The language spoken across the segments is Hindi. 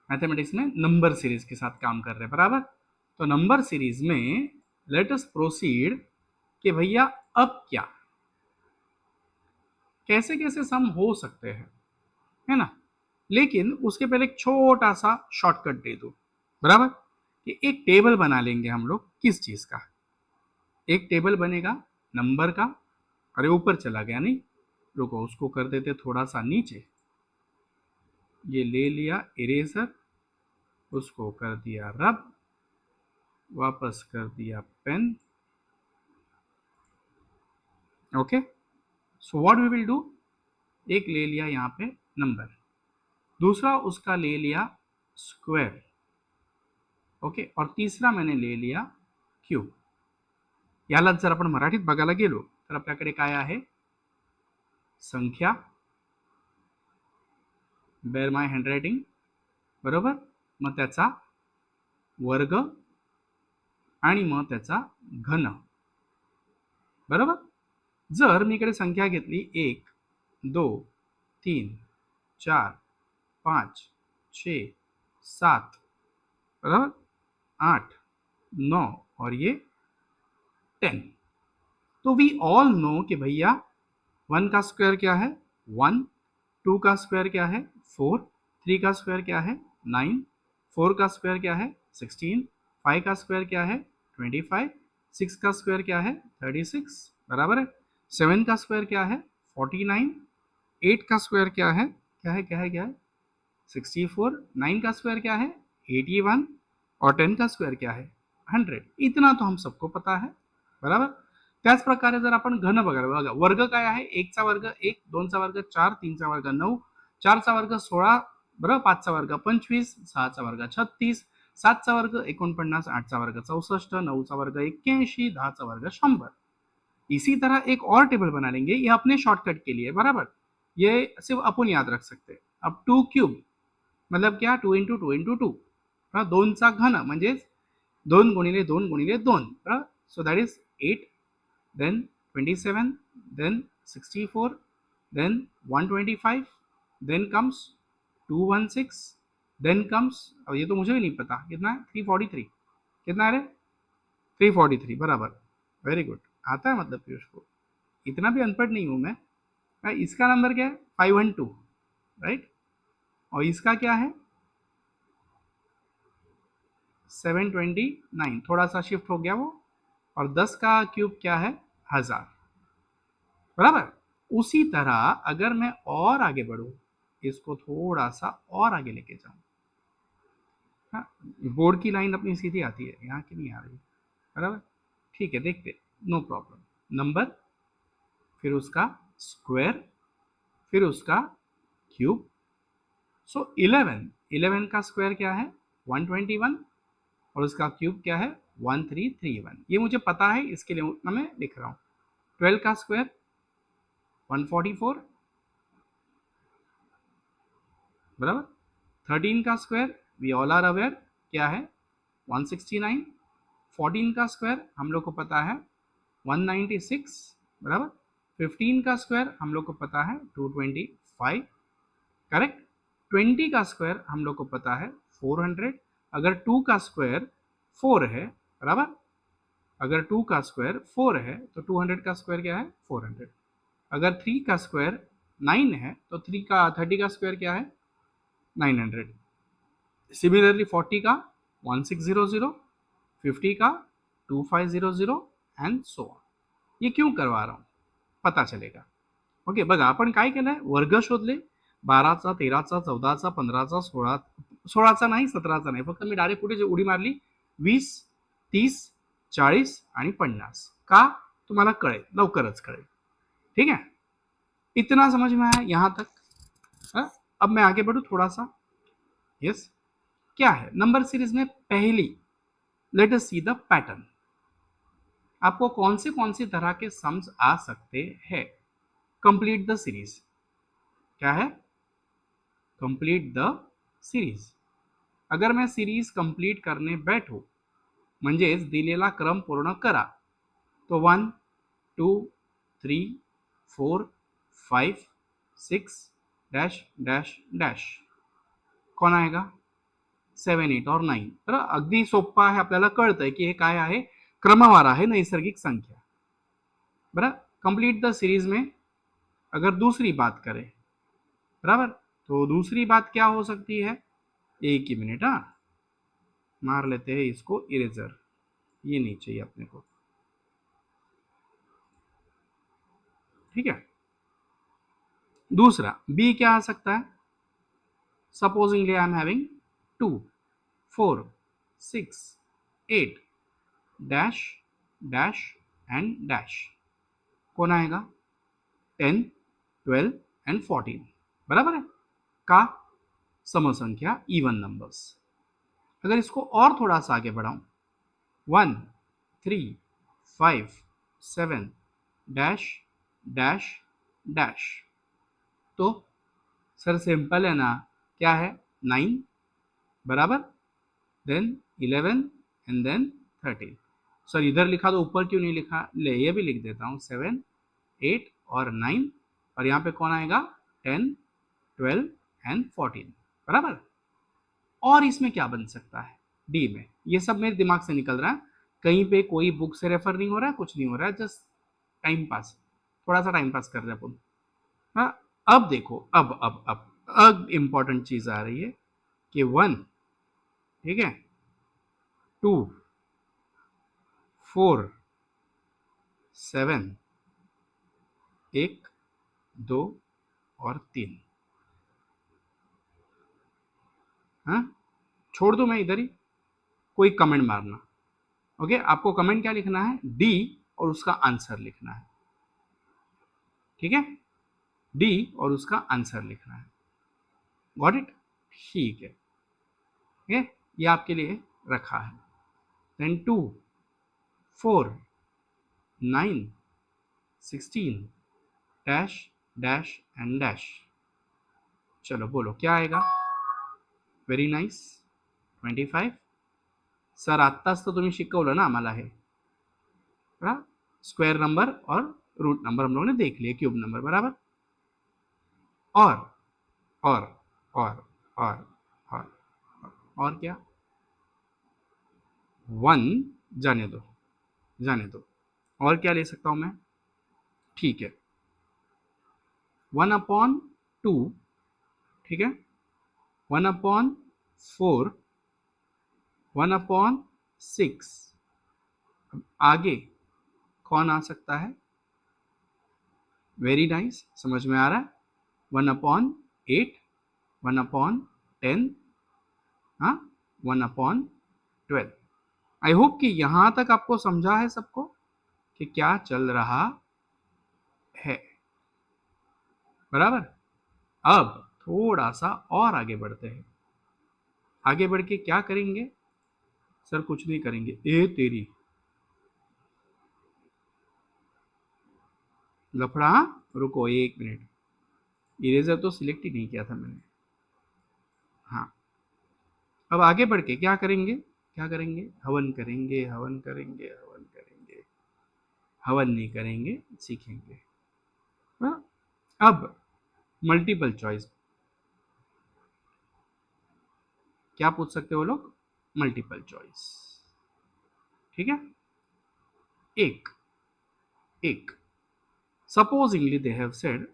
मैथमेटिक्स में नंबर सीरीज के साथ काम कर रहे हैं, बराबर। तो नंबर सीरीज में लेट अस प्रोसीड कि भैया अब क्या, कैसे कैसे सम हो सकते हैं, है ना। लेकिन उसके पहले एक छोटा सा शॉर्टकट दे दो, बराबर। कि एक टेबल बना लेंगे हम लोग, किस चीज का, एक टेबल बनेगा नंबर का। अरे ऊपर चला गया, नहीं रुको, उसको कर देते थोड़ा सा नीचे। ये ले लिया इरेजर, उसको कर दिया रब, वापस कर दिया pen. Okay, so what we will do, एक ले लिया यहाँ पे नंबर, दूसरा उसका ले लिया स्क्वायर, ओके, और तीसरा मैंने ले लिया क्यूब। याला जर आपण मराठीत बघायला गेलो तर आपल्याकडे काय आहे, संख्या, बेअर माय हँडरायटिंग, बरोबर, मग त्याचा वर्ग आणि मग त्याचा घन, बरोबर। जर मी इकडे संख्या घेतली 1 2 3 4 5 6 7, बराबर, 8 9 और ये 10, तो वी ऑल नो कि भैया 1 का स्क्वायर क्या है 1, 2 का स्क्वायर क्या है 4, 3 का स्क्वायर क्या है 9, 4 का स्क्वायर क्या है 16, 5 का स्क्वायर क्या है 25, 6 का स्क्वायर क्या है 36, बराबर है। 7 का स्क्वायर क्या है 49, 8 का स्क्वायर क्या है 64, 9 का स्क्वायर क्या है 81 और 10 का स्क्वायर क्या है 100। इतना तो हम सबको पता है, बराबर। त्याच प्रकारे जर आपण घन बघायला, बघा वर्ग काय आहे, 1 चा वर्ग 1, 2 चा वर्ग 4, 3 चा वर्ग 9, 4 चा वर्ग 16, बरोबर, 5 चा वर्ग 25, 6 चा वर्ग 36, 7 चा वर्ग 49, 8 चा वर्ग 64, 9 चा वर्ग 81, 10 चा वर्ग 100। इसी तरह एक और टेबल बना लेंगे, ये अपने शॉर्टकट के लिए, बराबर, ये सिर्फ अपन याद रख सकते हैं। अब 2 क्यूब मतलब क्या, 2 इंटू 2 इंटू 2, दोनचा घन म्हणजे 2 गुणिले 2 गुणिले 2, बरोबर। So that is 8, then 27, then 64, then 125, then comes 216, then comes, अब ये तो मुझे भी नहीं पता कितना है, 343, कितना है रे 343, बराबर, वेरी गुड, आता है मतलब पीयूष को, इतना भी अनपढ़ नहीं हूं मैं। इसका नंबर क्या है 512, राइट, और इसका क्या है 729, थोड़ा सा शिफ्ट हो गया वो, और 10 का क्यूब क्या है 1000, बराबर। उसी तरह अगर मैं और आगे बढ़ू, इसको थोड़ा सा और आगे लेके जाऊं, हाँ, बोर्ड की लाइन अपनी सीधी आती है, यहाँ की नहीं आ रही, बराबर, ठीक है, देखते, नो प्रॉब्लम। नंबर, फिर उसका स्क्वायर, फिर उसका क्यूब। सो 11 का स्क्वायर क्या है 121 और उसका क्यूब क्या है 1331, ये मुझे पता है, इसके लिए उतना मैं लिख रहा हूँ। 12 का स्क्वायर 144, बराबर। 13 का square we all are aware क्या है 169, 14 का स्क्वायर हम लोग को पता है 196, बराबर। 15 का स्क्वायर हम लोग को पता है 225, करेक्ट। 20 का स्क्वायर हम लोग को पता है 400, अगर 2 का स्क्वायर 4 है, बराबर, अगर 2 का स्क्वायर 4 है तो 200 का स्क्वायर क्या है 400, अगर 3 का स्क्वायर 9 है तो 30 का स्क्वायर क्या है 900। सिमिलरली 40 का 1600, 50 का 2500 एंड सो ऑन। ये क्यों करवा रहा हूँ पता चलेगा। ओके, बघा आपण काय केलंय, वर्ग शोधले 12चा, 13चा, 14चा, 15चा, 16चा नाही, 17चा नाही, फक्त मी डायरेक्ट पुढे उडी मारली 20, 30, 40 आणि 50, का तुम्हाला कळेल, लवकरच कळेल, ठीक है। इतना समझ में आया यहां तक, हा? अब मैं आगे बढ़ू थोड़ा सा, यस। क्या है नंबर सीरीज में पहली, let us see the pattern, आपको कौन सी तरह के सम्स आ सकते हैं। कंप्लीट द सीरीज, क्या है कंप्लीट द सीरीज। अगर मैं सीरीज कंप्लीट करने बैठू म्हणजेच दिलेला क्रम पूर्ण करा, तो 1 2 3 4 5 6 डैश डैश डैश, कौन आएगा 7, 8 और 9. तर अगदी सोप्पा आहे, आपल्याला कळतंय की हे काय आहे, क्रमवार आहे नैसर्गिक संख्या. बराबर. कंप्लीट द सीरीज में अगर दूसरी बात करें, बराबर, तो दूसरी बात क्या हो सकती है, एक ही मिनट, हाँ मार लेते हैं इसको इरेजर, ये नहीं चाहिए अपने को, ठीक है. दूसरा बी क्या आ सकता है, supposedly I am having 2, 4, 6, 8 dash dash and dash. कौन आएगा, 10, 12 एंड 14. बराबर है, का समसंख्या इवन नंबर्स. अगर इसको और थोड़ा सा आगे बढ़ाऊं, 1, 3, 5, 7 डैश डैश डैश, तो सर सिंपल है ना, क्या है, 9, बराबर, देन 11 एंड देन 13. सर इधर लिखा तो ऊपर क्यों नहीं लिखा, ले ये भी लिख देता हूँ, 7, 8 और 9, और यहाँ पे कौन आएगा, 10, 12 एंड 14. बराबर. और इसमें क्या बन सकता है डी में, ये सब मेरे दिमाग से निकल रहा है, कहीं पे कोई बुक से रेफर नहीं हो रहा है, कुछ नहीं हो रहा है, जस्ट टाइम पास, थोड़ा सा टाइम पास कर रहे अपन. हाँ, अब देखो, अब इंपॉर्टेंट चीज आ रही है कि 1, ठीक है, 2, 4, 7, 1, 2 और 3. हाँ, छोड़ दो मैं इधर ही, कोई कमेंट मारना. ओके, आपको कमेंट क्या लिखना है, डी और उसका आंसर लिखना है, ठीक है, डी और उसका आंसर लिखना है. गॉट इट, ठीक है. ये आपके लिए रखा है. Then 2, 4, 9, 16 dash dash and dash. चलो बोलो क्या आएगा, व्हेरी नाइस, 25. सर आत्ताच तर तुम्ही शिकवलं ना आम्हाला हे, स्क्वायर नंबर और रूट नंबर हम लोगों ने देख लिए, क्यूब नंबर. बराबर. और और और और और और क्या, 1 जाने दो, जाने दो, और क्या ले सकता हूं मैं, ठीक है, 1/2, ठीक है, 1/4, 1/6. आगे कौन आ सकता है, वेरी नाइस, समझ में आ रहा है, 1/8, 1/10, हाँ, 1/12. आई होप कि यहां तक आपको समझा है सबको कि क्या चल रहा है. बराबर. अब थोड़ा सा और आगे बढ़ते हैं. आगे बढ़ के क्या करेंगे, सर कुछ नहीं करेंगे, ए तेरी लफड़ा, रुको 1 मिनट, इरेजर तो सिलेक्ट ही नहीं किया था मैंने. हाँ, अब आगे बढ़ के क्या करेंगे, क्या करेंगे, हवन करेंगे, हवन करेंगे, हवन करेंगे, हवन नहीं करेंगे, सीखेंगे. हाँ? अब मल्टीपल चॉइस क्या पूछ सकते हो लोग, मल्टीपल चॉइस, ठीक है. एक एक सपोजिंगली दे हैव सेड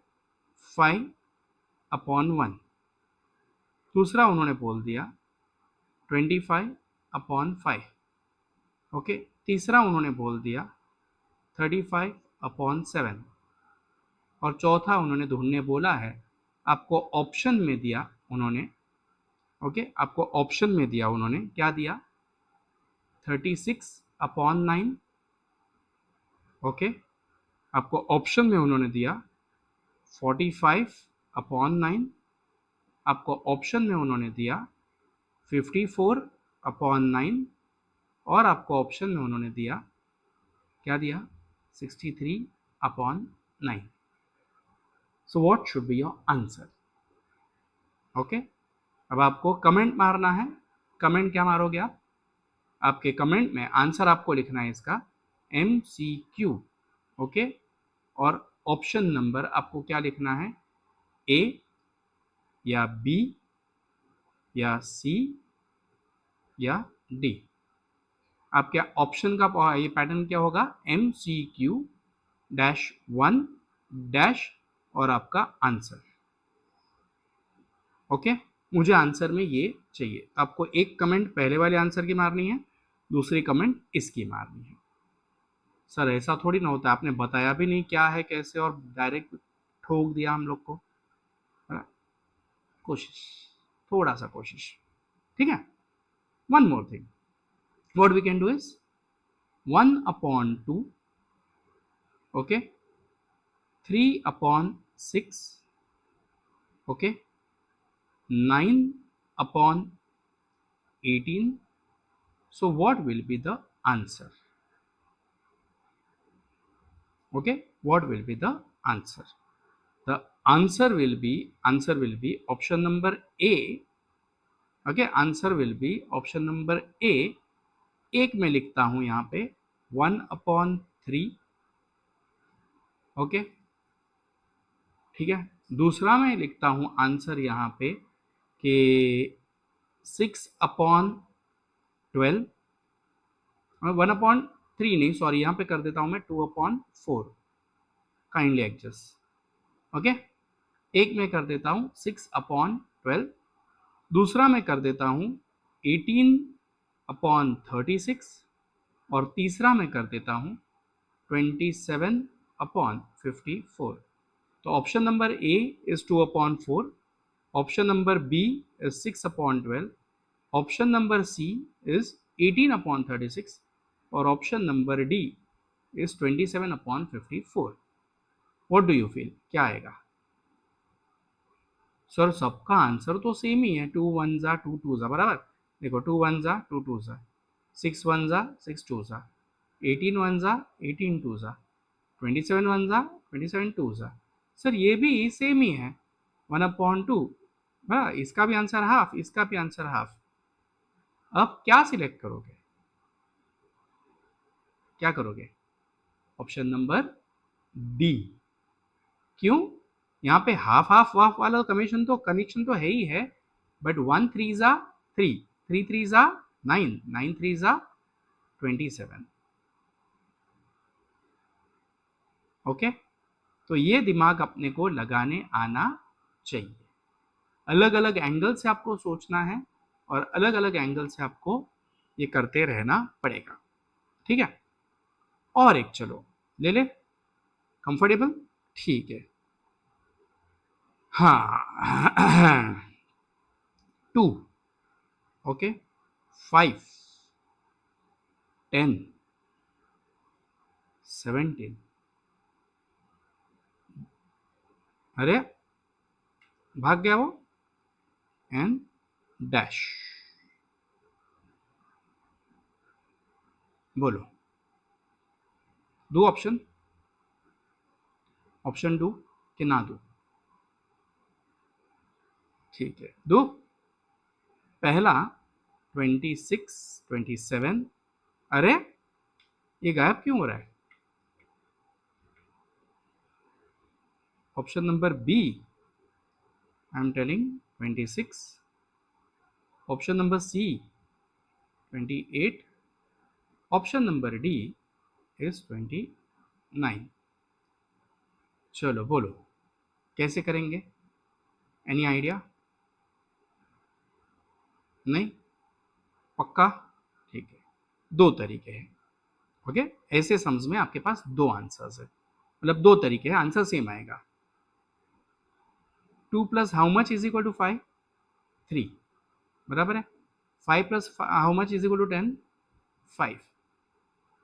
5/1. दूसरा उन्होंने बोल दिया 25/5. ओके, तीसरा उन्होंने बोल दिया 35/7. और चौथा उन्होंने ढूंढने बोला है, आपको ऑप्शन में दिया उन्होंने, ओके, आपको ऑप्शन में दिया उन्होंने, क्या दिया, 36/9. ओके, आपको ऑप्शन में उन्होंने दिया 45/9. आपको ऑप्शन में उन्होंने दिया 54/9. और आपको ऑप्शन में उन्होंने दिया, क्या दिया, 63/9. So what should be your answer. Okay, अब आपको कमेंट मारना है. कमेंट क्या मारोगे आप, आपके कमेंट में आंसर आपको लिखना है इसका MCQ. ओके, और ऑप्शन नंबर आपको क्या लिखना है, A या B या C या डी? आपके ऑप्शन का ये पैटर्न क्या होगा? MCQ -1 डैश और आपका आंसर। ओके, मुझे आंसर में ये चाहिए। आपको एक कमेंट पहले वाले आंसर की मारनी है, दूसरी कमेंट इसकी मारनी है। सर ऐसा थोड़ी ना होता है, आपने बताया भी नहीं क्या है कैसे और डायरेक्ट ठोक दिया हम लोग को, है ना? कोशिश, थोड़ा सा कोशिश, ठीक है। One more thing, what we can do is 1/2, okay, 3/6, okay, 9/18. So what will be the answer? Okay, what will be the answer? The answer will be option number A. Okay, answer will be option number A. एक में लिखता हूं यहां पे 1/3, ओके, ठीक है। दूसरा मैं लिखता हूं आंसर यहां पे कि 6/12, 1/3 नहीं, सॉरी, यहां पे कर देता हूं मैं 2/4, काइंडली एडजस्ट, ओके। एक में कर देता हूं 6/12, दूसरा मैं कर देता हूं 18/36 और तीसरा मैं कर देता हूं 27/54। तो option number A is 2/4, option number B is 6/12, option number C is 18/36 और option number D is 27/54। What do you feel, क्या आएगा? सर सबका आंसर तो सेम ही है, 2 1 जा 2 2 जा, बराबर। देखो 2 1 जा 2 2 जा, 6 1 जा 6 2 जा, 18 1 जा 18 2 जा, 27 1 जा 27 2 जा। सर ये भी सेम ही है, 1/2, बड़ा, इसका भी आंसर हाफ, इसका भी आंसर हाफ। अब क्या सिलेक्ट करोगे, क्या करोगे? Option number D. क्यों? यहाँ पे हाफ हाफ वाफ वाला कनेक्शन तो है ही है, बट 1 3 जा 3, 3 3 जा 9, 9 3 जा 27, ओके। तो ये दिमाग अपने को लगाने आना चाहिए। अलग अलग एंगल से आपको सोचना है और अलग अलग एंगल से आपको ये करते रहना पड़ेगा, ठीक है। और एक चलो ले ले, कंफर्टेबल, ठीक है। हाँ 2, ओके, 5, 10, 17, अरे भाग गया वो, एंड डैश। बोलो, दो ऑप्शन, ऑप्शन दो कि ना दो? ठीक है, दो। पहला 26 27, अरे ये गायब क्यों हो रहा है? Option number B, I am telling 26, option number C 28, option number D is 29। चलो बोलो कैसे करेंगे, एनी आइडिया? नहीं, पक्का? ठीक है, दो तरीके हैं, ओके। ऐसे सम्स में आपके पास दो आंसर्स है, मतलब दो तरीके हैं, आंसर सेम आएगा। 2 plus how much is equal to 5, 3, बराबर है। 5 plus how much is equal to 10, 5।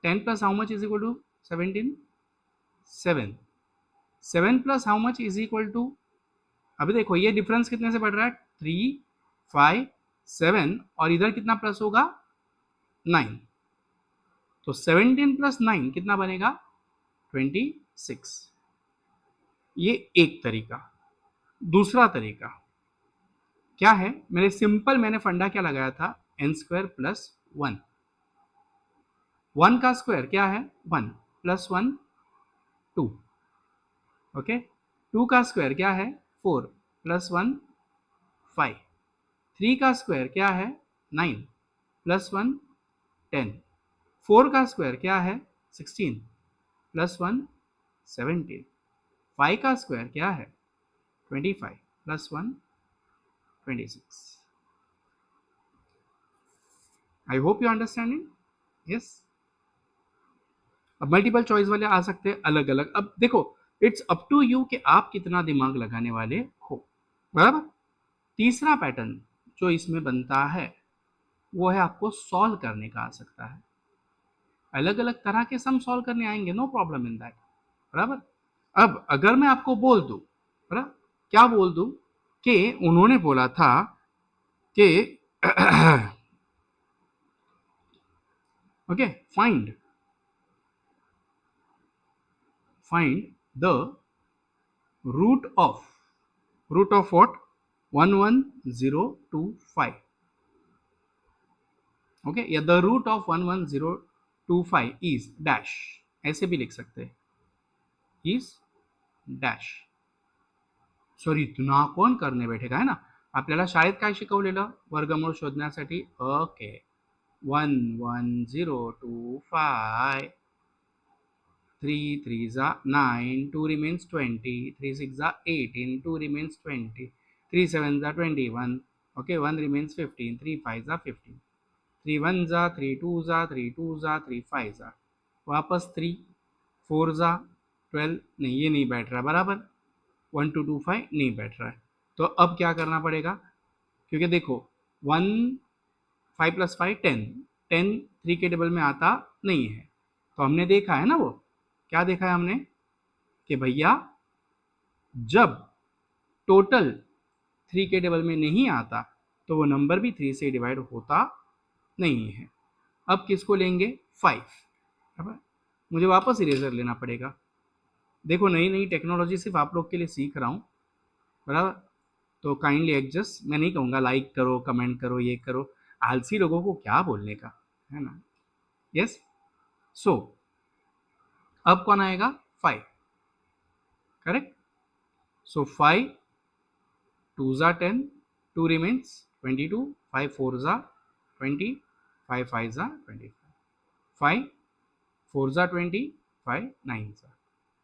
10 plus how much is equal to 17, 7। 7 plus how much is equal to, अभी देखो ये डिफरेंस कितने से बढ़ रहा है, 3 5 7, और इधर कितना प्लस होगा, 9। तो 17 प्लस 9 कितना बनेगा, 26। ये एक तरीका। दूसरा तरीका क्या है, मैंने फंडा क्या लगाया था, n² प्लस 1। 1 का स्क्वायर क्या है, 1 प्लस 1 2, ओके। 2 का स्क्वायर क्या है, 4 प्लस 1 5। 3 का स्क्वायर क्या है, 9 +1 10, 4 का स्क्वायर क्या है 16, +1 17, 5 का स्क्वायर क्या है 25, +1 26. I hope you understanding. Yes. अब मल्टीपल चॉइस वाले आ सकते हैं अलग अलग. अब देखो इट्स अप टू यू कि आप कितना दिमाग लगाने वाले हो. बराबर. तीसरा पैटर्न जो इसमें बनता है वो है आपको सॉल्व करने का आ सकता है. अलग अलग तरह के सम सॉल्व करने आएंगे, नो प्रॉब्लम इन दैट. बराबर. अब अगर मैं आपको बोल दूं, बराबर, क्या बोल दूं कि उन्होंने बोला था कि okay find the root of what 11025. Okay, या the root of 11025 is dash. ऐसे भी लिख सकते हैं, इज डॅश. सॉरी, इतना कोण करणे बैठेगा है ना. आपल्याला शाळेत काय शिकवलेलं वर्गमूळ शोधण्यासाठी. Okay, 11025, 3 3s are 9, 2 remains 20, 3 6s are 18, 2 remains 20, 3 7s are 21, okay, 1 remains 15, 3 5s are 15, 3 1s are 3 2s are 3 2s are 3 5s are, वापस 3 4s are 12. नहीं, ये नहीं बैठ रहा बराबर. 1225 नहीं बैठ रहा है. तो अब क्या करना पड़ेगा, क्योंकि देखो 1 5 + 5 10, 10 3 के टेबल में आता नहीं है. तो हमने देखा है ना, वो क्या देखा है हमने कि भैया जब टोटल 3 के टेबल में नहीं आता तो वो नंबर भी 3 से डिवाइड होता नहीं है. अब किसको लेंगे 5. मुझे वापस इरेजर लेना पड़ेगा. देखो नई नई टेक्नोलॉजी सिर्फ आप लोग के लिए सीख रहा हूँ, बराबर. तो काइंडली एडजस्ट. मैं नहीं कहूँगा लाइक करो कमेंट करो ये करो, आलसी लोगों को क्या बोलने का है ना. यस. सो अब कौन आएगा 5. Correct. So 5 2s are 10, 2 remains 22, 5 4s are 20, 5 5s are 25, 5 4s are 20, 5 9s are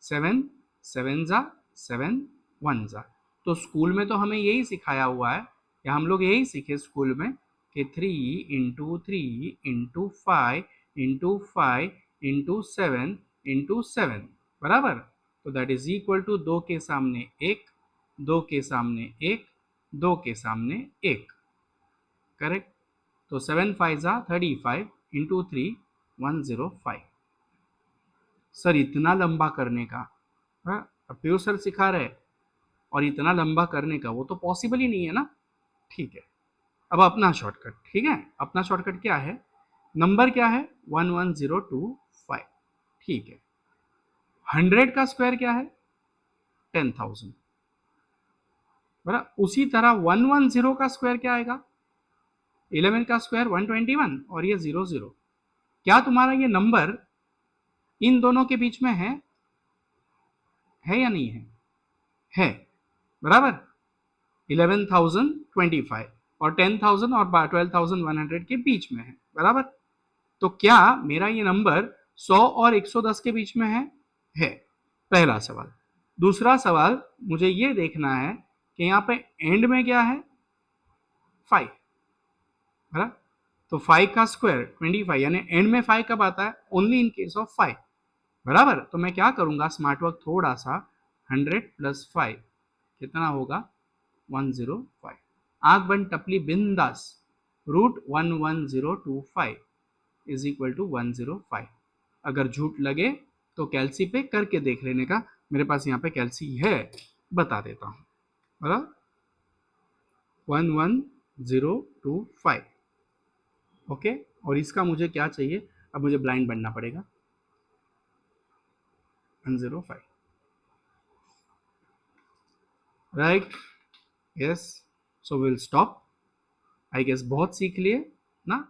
7, 7s are 7, 1s are. तो स्कूल में तो हमें यही सिखाया हुआ है, या हम लोग यही सीखे स्कूल में कि 3 × 3 × 5 × 5 × 7 × 7, बराबर. तो दैट इज इक्वल टू 2 के सामने 1, 2 के सामने 1, 2 के सामने 1. करेक्ट. तो 7 5s are 35 × 3 105. सर इतना लंबा करने का, प्योर सर सिखा रहे और इतना लंबा करने का वो तो पॉसिबल ही नहीं है ना. ठीक है. अब अपना शॉर्टकट. ठीक है, अपना शॉर्टकट क्या है, नंबर क्या है 11025. ठीक है. 100 का स्क्वायर क्या है 10,000, बराबर. उसी तरह 110 का स्क्वायर क्या आएगा 11 का स्क्वायर 121 और ये 00. क्या तुम्हारा ये नंबर इन दोनों के बीच में है या नहीं है? है, बराबर. 11,025 और 10,000 और 12,100 के बीच में है, बराबर. तो क्या मेरा ये नंबर 100 और 110 के बीच में है? पहला सवाल. दूसरा सवाल मुझे ये देखना है कि यहाँ पे एंड में क्या है 5, बराबर. तो 5 का स्क्वायर 25, यानी एंड में 5 कब आता है ओनली इन केस ऑफ 5, बराबर. तो मैं क्या करूंगा स्मार्ट वर्क थोड़ा सा, 100 + 5 कितना होगा 105. आंख बंद टपली बिंदास. √11025 इज इक्वल टू 105. अगर झूठ लगे तो कैल्सी पे करके देख लेने का. मेरे पास यहाँ पे कैल्सी है, बता देता हूँ, बराबर. 11025. ओके. और इसका मुझे क्या चाहिए, अब मुझे ब्लाइंड बनना पड़ेगा. 105, right. Yes. So will stop. I guess बहुत सीख लिए ना.